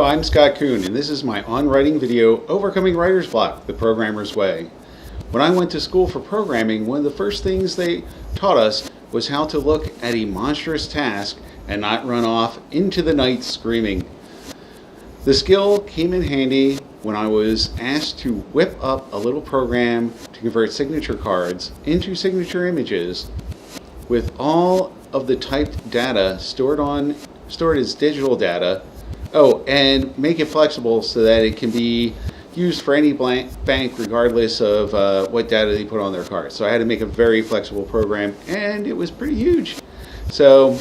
I'm Scott Coon, and this is my on-writing video, Overcoming Writer's Block, the Programmer's Way. When I went to school for programming, one of the first things they taught us was how to look at a monstrous task and not run off into the night screaming. The skill came in handy when I was asked to whip up a little program to convert signature cards into signature images with all of the typed data stored as digital data. Oh, and make it flexible so that it can be used for any bank regardless of what data they put on their cards. So I had to make a very flexible program, and it was pretty huge. So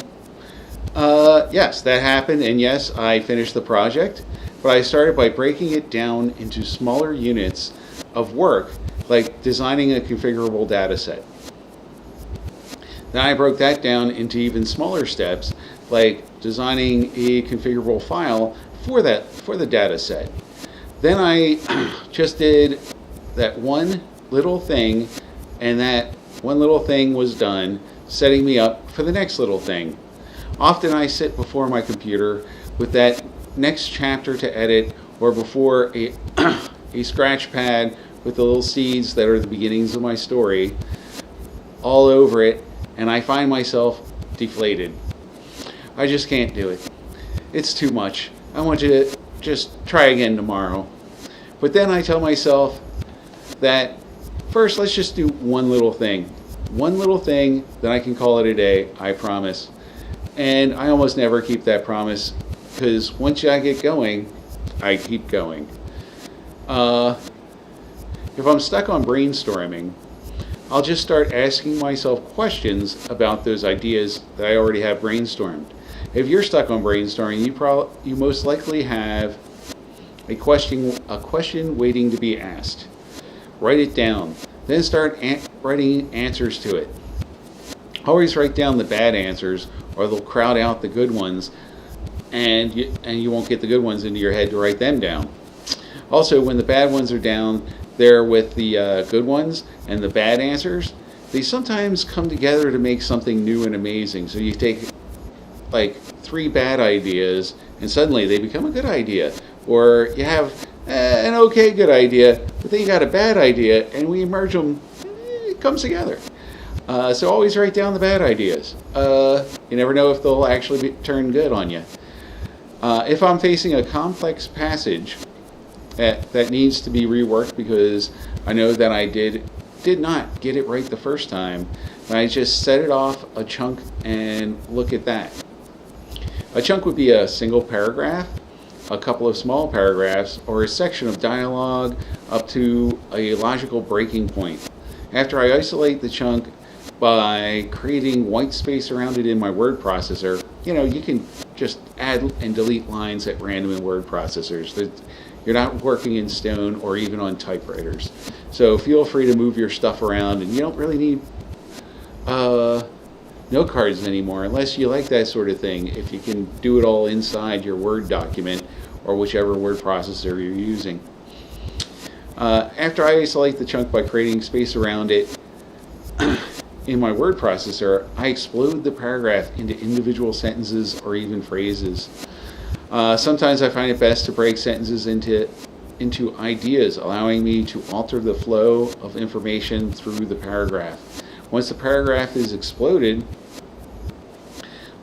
yes, that happened, and yes, I finished the project, but I started by breaking it down into smaller units of work, like designing a configurable data set. Then I broke that down into even smaller steps, like designing a configurable file for the data set. Then I just did that one little thing, and that one little thing was done, setting me up for the next little thing. Often I sit before my computer with that next chapter to edit, or before a scratch pad with the little seeds that are the beginnings of my story all over it, and I find myself deflated. I just can't do it. It's too much. I want you to just try again tomorrow. But then I tell myself that first, let's just do one little thing. One little thing, then I can call it a day, I promise. And I almost never keep that promise, because once I get going, I keep going. If I'm stuck on brainstorming, I'll just start asking myself questions about those ideas that I already have brainstormed. If you're stuck on brainstorming, you most likely have a question waiting to be asked. Write it down, then start writing answers to it. Always write down the bad answers, or they'll crowd out the good ones, and you won't get the good ones into your head to write them down. Also, when the bad ones are down there with the good ones and the bad answers, they sometimes come together to make something new and amazing. So you take like 3 bad ideas and suddenly they become a good idea. Or you have an okay good idea, but then you got a bad idea, and we merge them, it comes together. So always write down the bad ideas. You never know if they'll actually turn good on you. If I'm facing a complex passage that needs to be reworked because I know that I did not get it right the first time, I just set it off a chunk and look at that. A chunk would be a single paragraph, a couple of small paragraphs, or a section of dialogue up to a logical breaking point. After I isolate the chunk by creating white space around it in my word processor, you can just add and delete lines at random in word processors. You're not working in stone or even on typewriters. So feel free to move your stuff around, and you don't really need note cards anymore unless you like that sort of thing, if you can do it all inside your Word document or whichever word processor you're using. After I isolate the chunk by creating space around it in my word processor, I explode the paragraph into individual sentences or even phrases. Sometimes I find it best to break sentences into ideas, allowing me to alter the flow of information through the paragraph. Once the paragraph is exploded,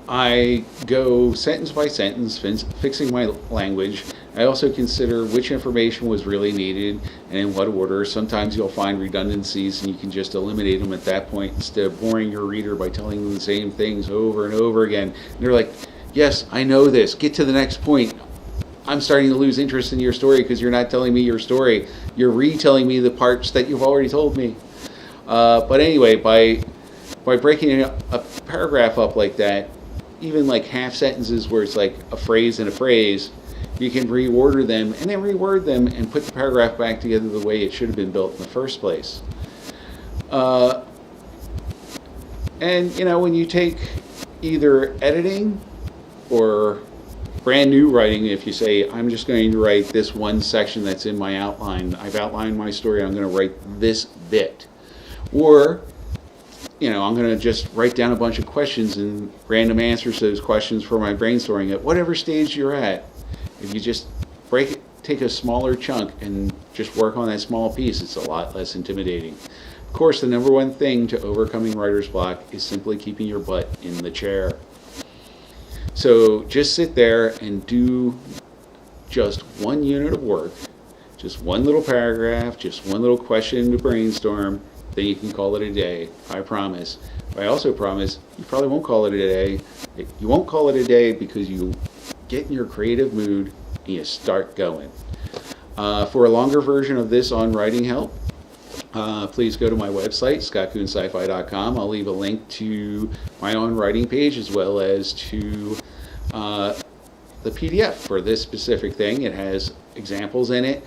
I go sentence by sentence, fixing my language. I also consider which information was really needed and in what order. Sometimes you'll find redundancies, and you can just eliminate them at that point instead of boring your reader by telling them the same things over and over again. And they're like, yes, I know this. Get to the next point. I'm starting to lose interest in your story because you're not telling me your story. You're retelling me the parts that you've already told me. But anyway, by breaking a paragraph up like that, even like half sentences where it's like a phrase and a phrase, you can reorder them and then reword them and put the paragraph back together the way it should have been built in the first place. And when you take either editing or brand new writing, if you say, I'm just going to write this one section that's in my outline, I've outlined my story, I'm going to write this bit. Or I'm going to just write down a bunch of questions and random answers to those questions for my brainstorming at whatever stage you're at. If you just take a smaller chunk and just work on that small piece. It's a lot less intimidating. Of course, the number one thing to overcoming writer's block is simply keeping your butt in the chair. So just sit there and do just one unit of work, just one little paragraph, just one little question to brainstorm, then you can call it a day, I promise. I also promise you probably won't call it a day. You won't call it a day because you get in your creative mood and you start going. For a longer version of this on writing help, please go to my website, scottcoonsci-fi.com. I'll leave a link to my own writing page as well as to the PDF for this specific thing. It has examples in it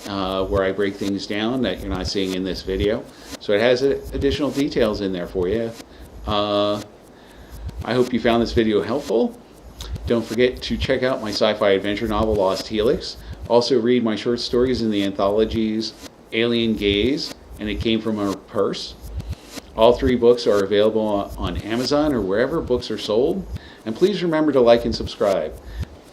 where I break things down that you're not seeing in this video. So it has additional details in there for you. I hope you found this video helpful. Don't forget to check out my sci-fi adventure novel, Lost Helix. Also read my short stories in the anthologies Alien Gaze and It Came From Our Purse. All 3 books are available on Amazon or wherever books are sold. And please remember to like and subscribe.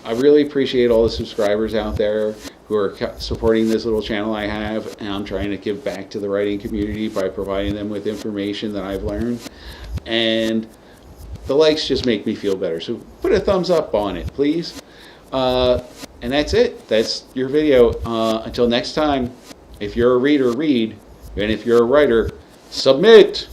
I really appreciate all the subscribers out there who are supporting this little channel I have, and I'm trying to give back to the writing community by providing them with information that I've learned. And the likes just make me feel better, so put a thumbs up on it, please. And that's it. That's your video. Until next time, if you're a reader, read. And if you're a writer, submit!